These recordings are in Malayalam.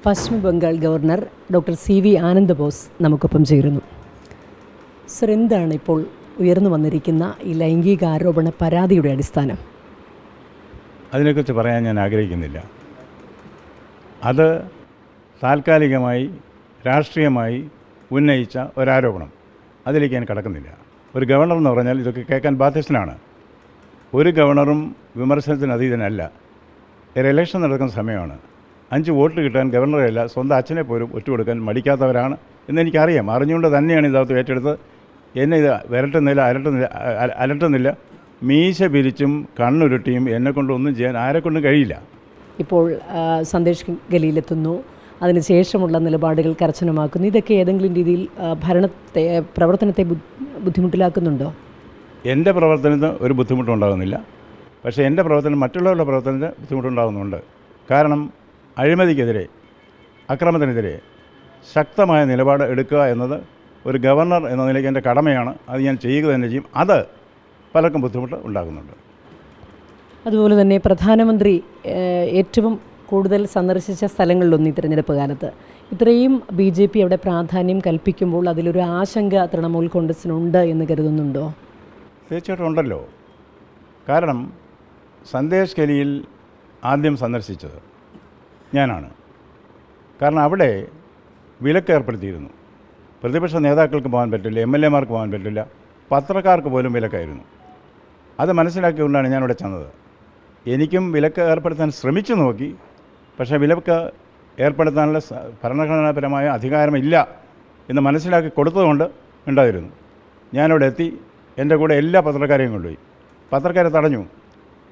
പശ്ചിമ Bengal governor doctor CV Anand boss നമുക്കൊപ്പം ചേരുന്നു. സർ, എന്താണ് ഇപ്പോൾ ഉയർന്നു വന്നിരിക്കുന്ന ഈ ലൈംഗിക ആരോപണ പരാതിയുടെ അടിസ്ഥാനം? അതിനെക്കുറിച്ച് പറയാൻ ഞാൻ ആഗ്രഹിക്കുന്നില്ല. അത് താൽക്കാലികമായി രാഷ്ട്രീയമായി ഉന്നയിച്ച ഒരാരോപണം. അതിലേക്ക് ഞാൻ കടക്കുന്നില്ല. ഒരു ഗവർണർ എന്ന് പറഞ്ഞാൽ ഇതൊക്കെ കേൾക്കാൻ ബാധ്യസ്ഥനാണ്. ഒരു ഗവർണറും വിമർശനത്തിന് അതീതനല്ല. ഒരു ഇലക്ഷൻ നടക്കുന്ന സമയമാണ്. 5 വോട്ട് കിട്ടാൻ ഗവർണറല്ല, സ്വന്തം അച്ഛനെ പോലും ഒറ്റുകൊടുക്കാൻ മടിക്കാത്തവരാണ് എന്നെനിക്കറിയാം. അറിഞ്ഞുകൊണ്ട് തന്നെയാണ് ഇതകത്ത് ഏറ്റെടുത്ത് എന്നെ ഇത് അലട്ടുന്നില്ല. മീശ പിരിച്ചും കണ്ണുരുട്ടിയും എന്നെക്കൊണ്ടൊന്നും ചെയ്യാൻ ആരെക്കൊണ്ടും കഴിയില്ല. ഇപ്പോൾ സന്ദേശ് ഗലിയിലെത്തുന്നു, അതിനുശേഷമുള്ള നിലപാടുകൾ കർശനമാക്കുന്നു. ഇതൊക്കെ ഏതെങ്കിലും രീതിയിൽ പ്രവർത്തനത്തെ ബുദ്ധിമുട്ടിലാക്കുന്നുണ്ടോ? എൻ്റെ പ്രവർത്തനത്തിന് ഒരു ബുദ്ധിമുട്ടുണ്ടാകുന്നില്ല. പക്ഷേ എൻ്റെ പ്രവർത്തനം മറ്റുള്ളവരുടെ പ്രവർത്തനത്തിന് ബുദ്ധിമുട്ടുണ്ടാകുന്നുണ്ട്. കാരണം അഴിമതിക്കെതിരെ, അക്രമത്തിനെതിരെ ശക്തമായ നിലപാട് എടുക്കുക എന്നത് ഒരു ഗവർണർ എന്ന നിലയ്ക്ക് എൻ്റെ കടമയാണ്. അത് ഞാൻ ചെയ്യുക തന്നെ ചെയ്യും. അത് പലർക്കും ബുദ്ധിമുട്ട് ഉണ്ടാകുന്നുണ്ട്. അതുപോലെ തന്നെ പ്രധാനമന്ത്രി ഏറ്റവും കൂടുതൽ സന്ദർശിച്ച സ്ഥലങ്ങളിലൊന്നും ഈ തിരഞ്ഞെടുപ്പ് കാലത്ത് ഇത്രയും BJP അവിടെ പ്രാധാന്യം കൽപ്പിക്കുമ്പോൾ അതിലൊരു ആശങ്ക തൃണമൂൽ കോൺഗ്രസിനുണ്ട് എന്ന് കരുതുന്നുണ്ടോ? തീർച്ചയായിട്ടും ഉണ്ടല്ലോ. കാരണം സന്ദേശ് ഗലിയിൽ ആദ്യം സന്ദർശിച്ചത് ഞാനാണ്. കാരണം അവിടെ വിലക്ക് ഏർപ്പെടുത്തിയിരുന്നു. പ്രതിപക്ഷ നേതാക്കൾക്ക് പോകാൻ പറ്റില്ല, MLA മാർക്ക് പോകാൻ പറ്റില്ല, പത്രക്കാർക്ക് പോലും വിലക്കായിരുന്നു. അത് മനസ്സിലാക്കിക്കൊണ്ടാണ് ഞാനിവിടെ ചെന്നത്. എനിക്കും വിലക്ക് ഏർപ്പെടുത്താൻ ശ്രമിച്ചു നോക്കി. പക്ഷേ വിലക്ക് ഏർപ്പെടുത്താനുള്ള ഭരണഘടനാപരമായ അധികാരമില്ല എന്ന് മനസ്സിലാക്കി കൊടുത്തതുകൊണ്ട് ഉണ്ടായിരുന്നു. ഞാനിവിടെ എത്തി. എൻ്റെ കൂടെ എല്ലാ പത്രക്കാരെയും കൊണ്ടുപോയി. പത്രക്കാരെ തടഞ്ഞു.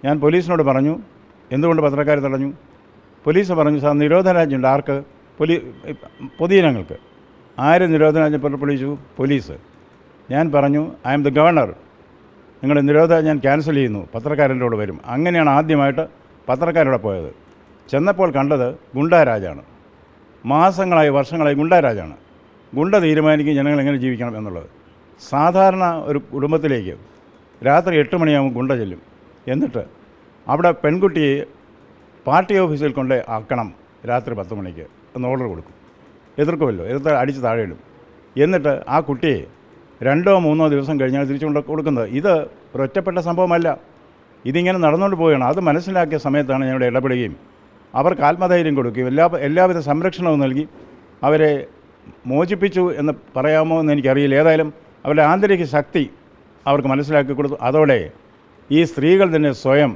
ഞാൻ പോലീസിനോട് പറഞ്ഞു, എന്തുകൊണ്ട് പത്രക്കാരെ തടഞ്ഞു? പോലീസ് പറഞ്ഞു, സാർ നിരോധനാജ്ഞയുണ്ട്. ആർക്ക്? പൊതുജനങ്ങൾക്ക്. ആര് നിരോധനാജ്ഞ പുറപ്പെടുവിച്ചു? പോലീസ്. ഞാൻ പറഞ്ഞു, ഐ ആം ദ ഗവർണർ, നിങ്ങളുടെ നിരോധനാജ്ഞ ഞാൻ ക്യാൻസൽ ചെയ്യുന്നു, പത്രക്കാരൻ്റെ കൂടെ വരും. അങ്ങനെയാണ് ആദ്യമായിട്ട് പത്രക്കാരുടെ പോയത്. ചെന്നപ്പോൾ കണ്ടത് ഗുണ്ടാരാജാണ്. മാസങ്ങളായി വർഷങ്ങളായി ഗുണ്ടാരാജാണ്. ഗുണ്ട തീരുമാനിക്കും ജനങ്ങൾ എങ്ങനെ ജീവിക്കണം എന്നുള്ളത്. സാധാരണ ഒരു കുടുംബത്തിലേക്ക് രാത്രി 8 മണിയാകുമ്പോൾ ഗുണ്ട ചെല്ലും. എന്നിട്ട് അവിടെ പെൺകുട്ടിയെ പാർട്ടി ഓഫീസിൽ കൊണ്ട് ആക്കണം രാത്രി 10 മണിക്ക് എന്ന് ഓർഡർ കൊടുക്കും. എതിർക്കുമല്ലോ, എതിർത്ത് അടിച്ച് താഴെയിടും. എന്നിട്ട് ആ കുട്ടിയെ 2 or 3 ദിവസം കഴിഞ്ഞാൽ തിരിച്ചുകൊണ്ട് കൊടുക്കുന്നത്. ഇത് ഒരൊറ്റപ്പെട്ട സംഭവമല്ല, ഇതിങ്ങനെ നടന്നുകൊണ്ട് പോവുകയാണ്. അത് മനസ്സിലാക്കിയ സമയത്താണ് ഞങ്ങളുടെ ഇടപെടുകയും അവർക്ക് ആത്മധൈര്യം കൊടുക്കുകയും എല്ലാവിധ സംരക്ഷണവും നൽകി അവരെ മോചിപ്പിച്ചു എന്ന് പറയാമോ എന്ന് എനിക്കറിയില്ല. ഏതായാലും അവരുടെ ആന്തരിക ശക്തി അവർക്ക് മനസ്സിലാക്കി കൊടുത്തു. അതോടെ ഈ സ്ത്രീകൾ തന്നെ സ്വയം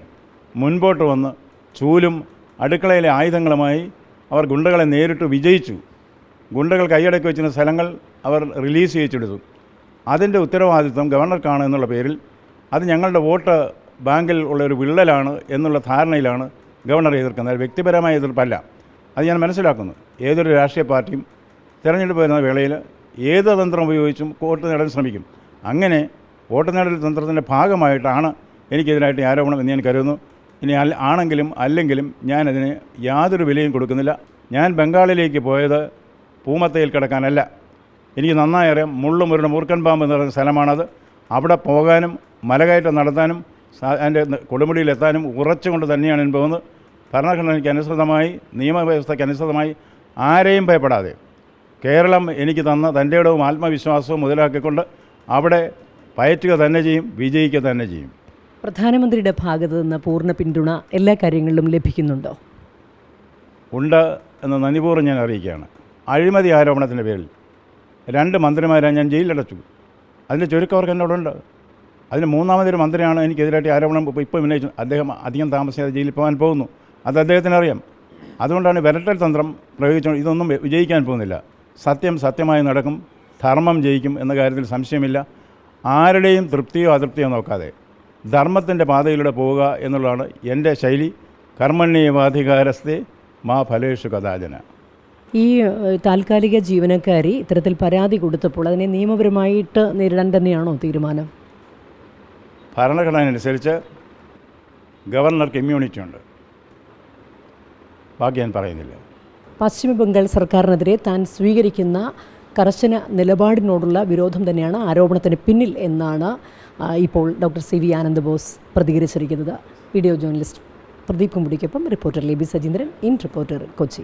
മുൻപോട്ട് വന്ന് ചൂലും അടുക്കളയിലെ ആയുധങ്ങളുമായി അവർ ഗുണ്ടകളെ നേരിട്ട് വിജയിച്ചു. ഗുണ്ടകൾ കൈയടക്കി വെച്ചിരുന്ന സ്ഥലങ്ങൾ അവർ റിലീസ് ചെയ്യിച്ചെടുത്തു. അതിൻ്റെ ഉത്തരവാദിത്വം ഗവർണർക്കാണ് എന്നുള്ള പേരിൽ അത് ഞങ്ങളുടെ വോട്ട് ബാങ്കിൽ ഉള്ളൊരു വിള്ളലാണ് എന്നുള്ള ധാരണയിലാണ് ഗവർണറെ എതിർക്കുന്നത്. വ്യക്തിപരമായ എതിർപ്പല്ല. അത് ഞാൻ മനസ്സിലാക്കുന്നു. ഏതൊരു രാഷ്ട്രീയ പാർട്ടിയും തിരഞ്ഞെടുപ്പ് വരുന്ന വേളയിൽ ഏത് തന്ത്രം ഉപയോഗിച്ചും വോട്ട് നേടാൻ ശ്രമിക്കും. അങ്ങനെ വോട്ട് നേടൽ തന്ത്രത്തിൻ്റെ ഭാഗമായിട്ടാണ് എനിക്കെതിരായിട്ട് ആരോപണം എന്ന് ഞാൻ കരുതുന്നു. ഇനി ആണെങ്കിലും അല്ലെങ്കിലും ഞാനതിന് യാതൊരു വിലയും കൊടുക്കുന്നില്ല. ഞാൻ ബംഗാളിലേക്ക് പോയത് പൂമത്തയിൽ കിടക്കാനല്ല. എനിക്ക് നന്നായി അറിയാം, മുള്ളുമുരുടെ മൂർക്കൻ പാമ്പ് എന്ന് പറയുന്ന സ്ഥലമാണത്. അവിടെ പോകാനും മലകയറ്റം നടത്താനും അതിൻ്റെ കൊടുമുടിയിലെത്താനും ഉറച്ചുകൊണ്ട് തന്നെയാണ് ഞാൻ പോകുന്നത്. ഭരണഘടനയ്ക്ക് അനുസൃതമായി, നിയമവ്യവസ്ഥയ്ക്ക് അനുസൃതമായി, ആരെയും ഭയപ്പെടാതെ കേരളം എനിക്ക് തന്ന തൻ്റെ ഇടവും ആത്മവിശ്വാസവും മുതലാക്കിക്കൊണ്ട് അവിടെ പയറ്റുക തന്നെ ചെയ്യും, വിജയിക്കുക തന്നെ ചെയ്യും. പ്രധാനമന്ത്രിയുടെ ഭാഗത്തു നിന്ന് പൂർണ്ണ പിന്തുണ എല്ലാ കാര്യങ്ങളിലും ലഭിക്കുന്നുണ്ടോ? ഉണ്ട് എന്ന് നന്ദിപൂർവ്വം ഞാൻ അറിയിക്കുകയാണ്. അഴിമതി ആരോപണത്തിൻ്റെ പേരിൽ 2 മന്ത്രിമാരെ ഞാൻ ജയിലിലടച്ചു. അതിൻ്റെ ചുരുക്കവർക്ക് എന്നോടുണ്ട്. അതിന് 3ാമതൊരു മന്ത്രിയാണ് എനിക്കെതിരായിട്ട് ആരോപണം ഇപ്പോൾ ഉന്നയിച്ചു. അദ്ദേഹം അധികം താമസിയാതെ ജയിലിൽ പോകാൻ പോകുന്നു. അത് അദ്ദേഹത്തിന് അറിയാം. അതുകൊണ്ടാണ് വിരട്ടൽ തന്ത്രം പ്രയോഗിച്ചുകൊണ്ട് ഇതൊന്നും വിജയിക്കാൻ പോകുന്നില്ല. സത്യം സത്യമായി നടക്കും, ധർമ്മം ജയിക്കും എന്ന കാര്യത്തിൽ സംശയമില്ല. ആരുടെയും തൃപ്തിയോ അതൃപ്തിയോ നോക്കാതെ ധർമ്മത്തിൻ്റെ പാതയിലൂടെ പോവുക എന്നുള്ളതാണ് എൻ്റെ ശൈലി. കർമ്മണ്യേവാധികാരസ്തേ മാ ഫലേഷു കഥാചന. ഈ താൽക്കാലിക ജീവനക്കാരി ഇത്തരത്തിൽ പരാതി കൊടുത്തപ്പോൾ അതിനെ നിയമപരമായിട്ട് നേരിടാൻ തന്നെയാണോ തീരുമാനം? ഭരണഘടന അനുസരിച്ച് ഗവർണർക്ക് ഇമ്മ്യൂണിറ്റി ഉണ്ട്. ബാക്കി ഞാൻ പറയുന്നില്ല. പശ്ചിമ ബംഗാൾ സർക്കാരിനെതിരെ താൻ സ്വീകരിക്കുന്ന കർശന നിലപാടിനോടുള്ള വിരോധം തന്നെയാണ് ആരോപണത്തിന് പിന്നിൽ എന്നാണ് ഇപ്പോൾ ഡോക്ടർ CV ആനന്ദ് ബോസ് പ്രതികരിച്ചിരിക്കുന്നത്. വീഡിയോ ജേർണലിസ്റ്റ് പ്രദീപ് കുമ്പടിക്കൊപ്പം reporter Libi Sajeendran, in reporter, Kochi.